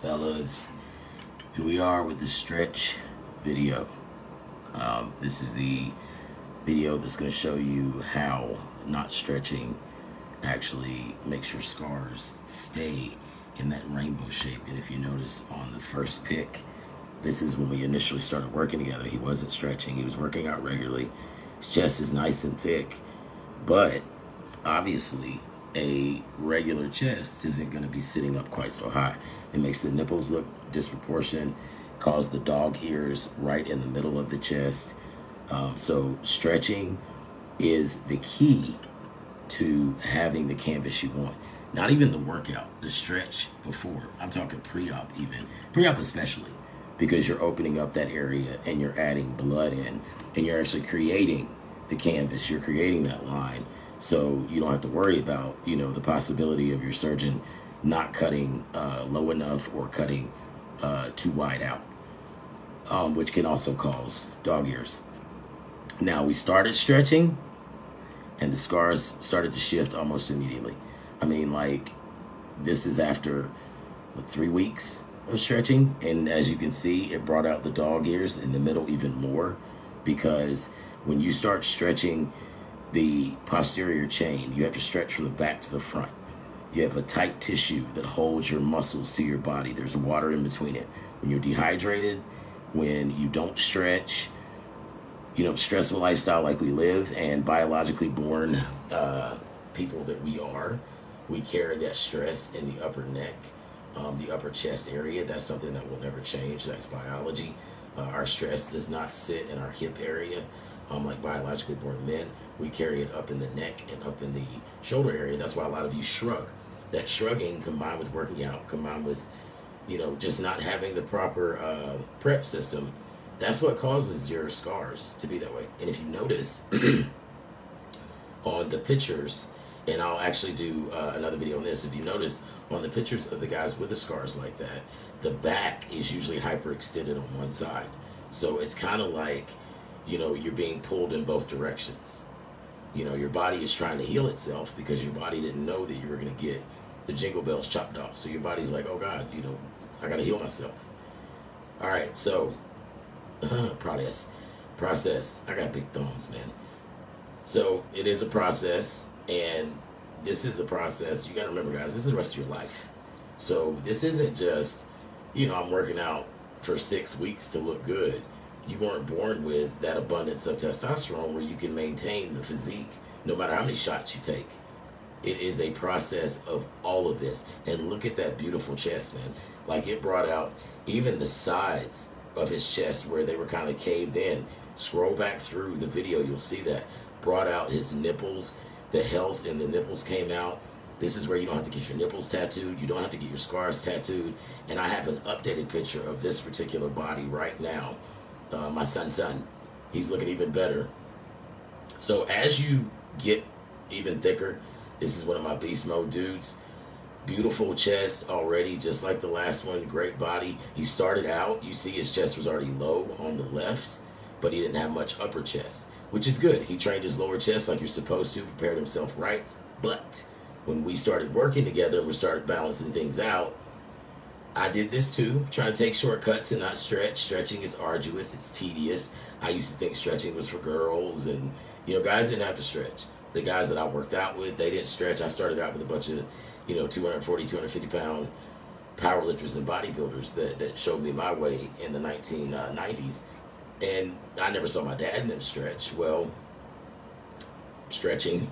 fellas, here we are with the stretch video. This is the video that's going to show you how not stretching actually makes your scars stay in that rainbow shape. And if you notice on the first pic, this is when we initially started working together. He wasn't stretching, he was working out regularly. His chest is nice and thick, but obviously a regular chest isn't going to be sitting up quite so high. It makes the nipples look disproportionate, cause the dog ears right in the middle of the chest. So stretching is the key to having the canvas you want. Not even the workout, the stretch before. I'm talking pre-op even. Pre-op especially, because you're opening up that area and you're adding blood in and you're actually creating the canvas. You're creating that line. So you don't have to worry about, the possibility of your surgeon not cutting low enough or cutting too wide out, which can also cause dog ears. Now, we started stretching and the scars started to shift almost immediately. I mean, like, this is after 3 weeks of stretching. And as you can see, it brought out the dog ears in the middle even more, because when you start stretching the posterior chain, you have to stretch from the back to the front. You have a tight tissue that holds your muscles to your body. There's water in between it. When you're dehydrated, when you don't stretch, stressful lifestyle like we live, and biologically born people that we are, we carry that stress in the upper neck, the upper chest area. That's something that will never change. That's biology. Our stress does not sit in our hip area. Like biologically born men, we carry it up in the neck and up in the shoulder area. That's why a lot of you shrug. That shrugging, combined with working out, combined with, just not having the proper prep system, that's what causes your scars to be that way. And if you notice on the pictures, and I'll actually do another video on this, if you notice on the pictures of the guys with the scars like that, the back is usually hyperextended on one side. So it's kind of like, you're being pulled in both directions. Your body is trying to heal itself because your body didn't know that you were going to get the jingle bells chopped off. So your body's like, oh God, I got to heal myself. All right, so process. I got big thumbs, man. So it is a process, and this is a process. You got to remember, guys, this is the rest of your life. So this isn't just, I'm working out for 6 weeks to look good. You weren't born with that abundance of testosterone where you can maintain the physique no matter how many shots you take. It is a process of all of this. And look at that beautiful chest, man. Like, it brought out even the sides of his chest where they were kind of caved in. Scroll back through the video, you'll see that. Brought out his nipples. The health in the nipples came out. This is where you don't have to get your nipples tattooed. You don't have to get your scars tattooed. And I have an updated picture of this particular body right now. My son, he's looking even better. So as you get even thicker, this is one of my beast mode dudes. Beautiful chest already, just like the last one. Great body. He started out, you see his chest was already low on the left, but he didn't have much upper chest, which is good. He trained his lower chest like you're supposed to, prepared himself right. But when we started working together and we started balancing things out, I did this too, trying to take shortcuts and not stretch. Stretching is arduous, it's tedious. I used to think stretching was for girls, and guys didn't have to stretch. The guys that I worked out with, they didn't stretch. I started out with a bunch of 240, 250 pound powerlifters and bodybuilders that showed me my way in the 1990s. And I never saw my dad in them stretch. Well, stretching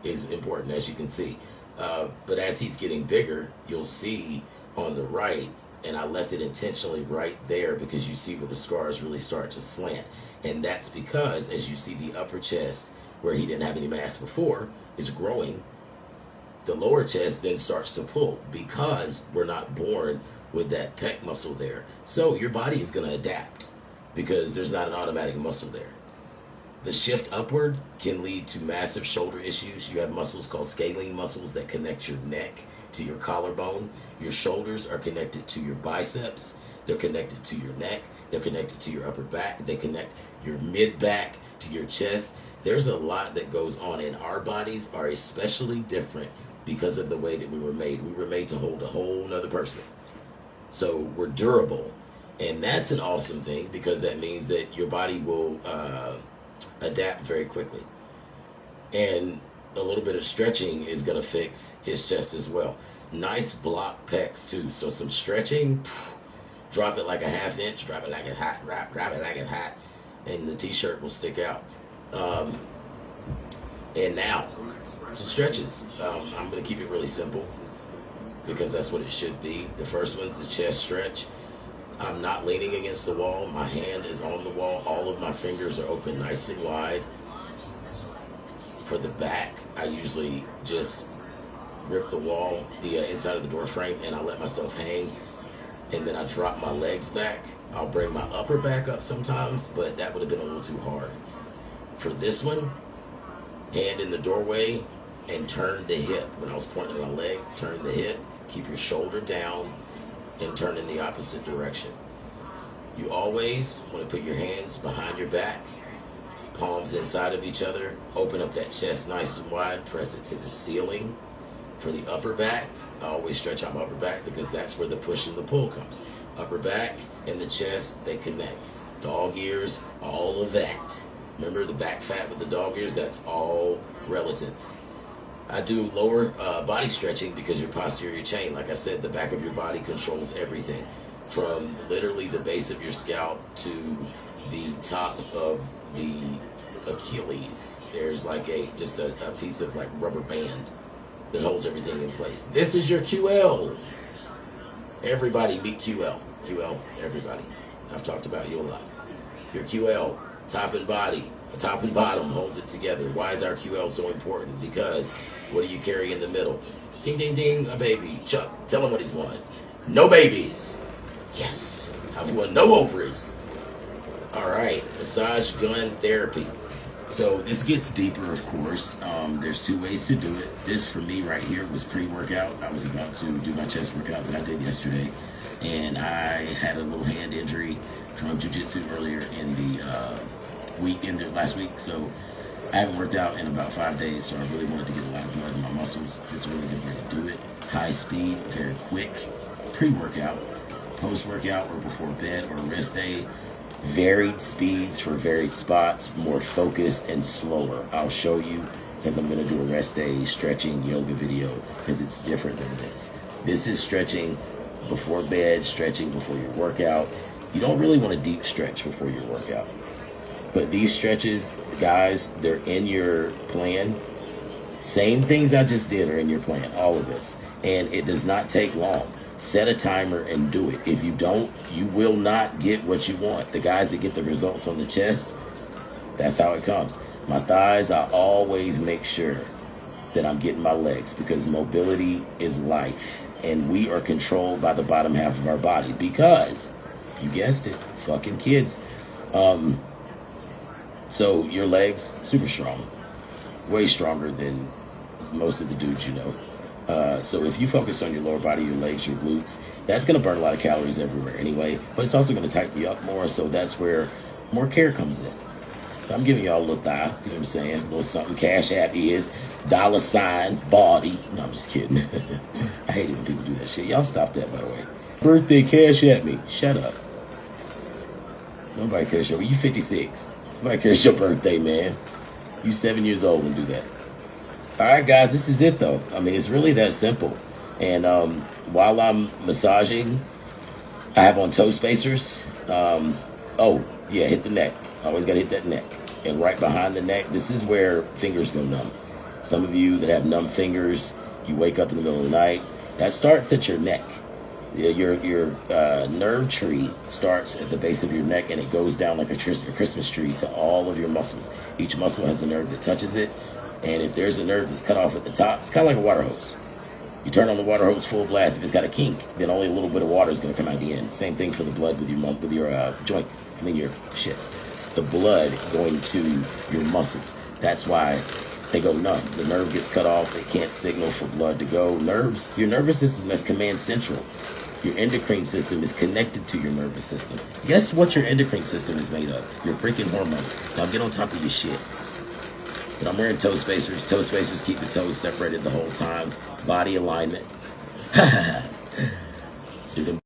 is important, as you can see. But as he's getting bigger, you'll see on the right, and I left it intentionally right there because you see where the scars really start to slant. And that's because, as you see, the upper chest, where he didn't have any mass before, is growing. The lower chest then starts to pull because we're not born with that pec muscle there. So your body is going to adapt because there's not an automatic muscle there. The shift upward can lead to massive shoulder issues. You have muscles called scalene muscles that connect your neck to your collarbone. Your shoulders are connected to your biceps. They're connected to your neck. They're connected to your upper back. They connect your mid back to your chest. There's a lot that goes on, and our bodies are especially different because of the way that we were made. We were made to hold a whole nother person. So we're durable. And that's an awesome thing because that means that your body will adapt very quickly. And a little bit of stretching is going to fix his chest as well. Nice block pecs too. So some stretching, drop it like a half inch, drop it like it's hot, drop it like it's hot, and the t-shirt will stick out. And now, some stretches. I'm going to keep it really simple because that's what it should be. The first one's the chest stretch. I'm not leaning against the wall. My hand is on the wall. All of my fingers are open nice and wide. For the back, I usually just grip the wall, the inside of the door frame, and I let myself hang. And then I drop my legs back. I'll bring my upper back up sometimes, but that would have been a little too hard. For this one, hand in the doorway and turn the hip. When I was pointing my leg, turn the hip, keep your shoulder down, and turn in the opposite direction. You always want to put your hands behind your back, palms inside of each other, open up that chest nice and wide, press it to the ceiling. For the upper back, I always stretch out my upper back because that's where the push and the pull comes. Upper back and the chest, they connect. Dog ears, all of that. Remember the back fat with the dog ears? That's all relative. I do lower body stretching because your posterior chain, like I said, the back of your body controls everything from literally the base of your scalp to the top of the Achilles. There's like just a piece of like rubber band that holds everything in place. This is your QL. Everybody meet QL. QL, everybody. I've talked about you a lot. Your QL, top and body. The top and bottom holds it together. Why is our QL so important? Because what do you carry in the middle? Ding, ding, ding, a baby. Chuck, tell him what he's won. No babies. Yes, I've won no ovaries. All right, massage gun therapy. So this gets deeper, of course. There's two ways to do it. This, for me, right here, was pre-workout. I was about to do my chest workout that I did yesterday, and I had a little hand injury from jiu-jitsu earlier in the last week. So I haven't worked out in about 5 days, so I really wanted to get a lot of blood in my muscles. It's a really good way to do it. High speed, very quick. Pre-workout, post-workout, or before bed or rest day. Varied speeds for varied spots, more focused and slower. I'll show you because I'm going to do a rest day stretching yoga video because it's different than this. This is stretching before bed, stretching before your workout. You don't really want to deep stretch before your workout. But these stretches, guys, they're in your plan. Same things I just did are in your plan, all of this. And it does not take long. Set a timer and do it. If you don't, you will not get what you want. The guys that get the results on the chest, that's how it comes. My thighs, I always make sure that I'm getting my legs because mobility is life. And we are controlled by the bottom half of our body because, you guessed it, fucking kids. So your legs, super strong. Way stronger than most of the dudes you know. So if you focus on your lower body, your legs, your glutes, that's going to burn a lot of calories everywhere anyway, but it's also going to tighten you up more, so that's where more care comes in. I'm giving y'all a little thigh, you know what I'm saying? A little something. Cash App is $ body. No, I'm just kidding. I hate it when people do that shit. Y'all stop that, by the way. Birthday, cash at me. Shut up. Nobody cares your birthday. You 56. Nobody cares your birthday, man. You 7 years old and do that. All right, guys, this is it, though. I mean, it's really that simple. And while I'm massaging, I have on toe spacers. Oh, yeah, hit the neck. Always got to hit that neck. And right behind the neck, this is where fingers go numb. Some of you that have numb fingers, you wake up in the middle of the night. That starts at your neck. Your nerve tree starts at the base of your neck, and it goes down like a Christmas tree to all of your muscles. Each muscle has a nerve that touches it. And if there's a nerve that's cut off at the top, it's kind of like a water hose. You turn on the water hose full blast. If it's got a kink, then only a little bit of water is going to come out the end. Same thing for the blood with your joints. I mean, your shit. The blood going to your muscles. That's why they go numb. The nerve gets cut off. They can't signal for blood to go. Nerves, your nervous system is command central. Your endocrine system is connected to your nervous system. Guess what your endocrine system is made of? Your freaking hormones. Now get on top of your shit. But I'm wearing toe spacers. Toe spacers keep the toes separated the whole time. Body alignment. Do them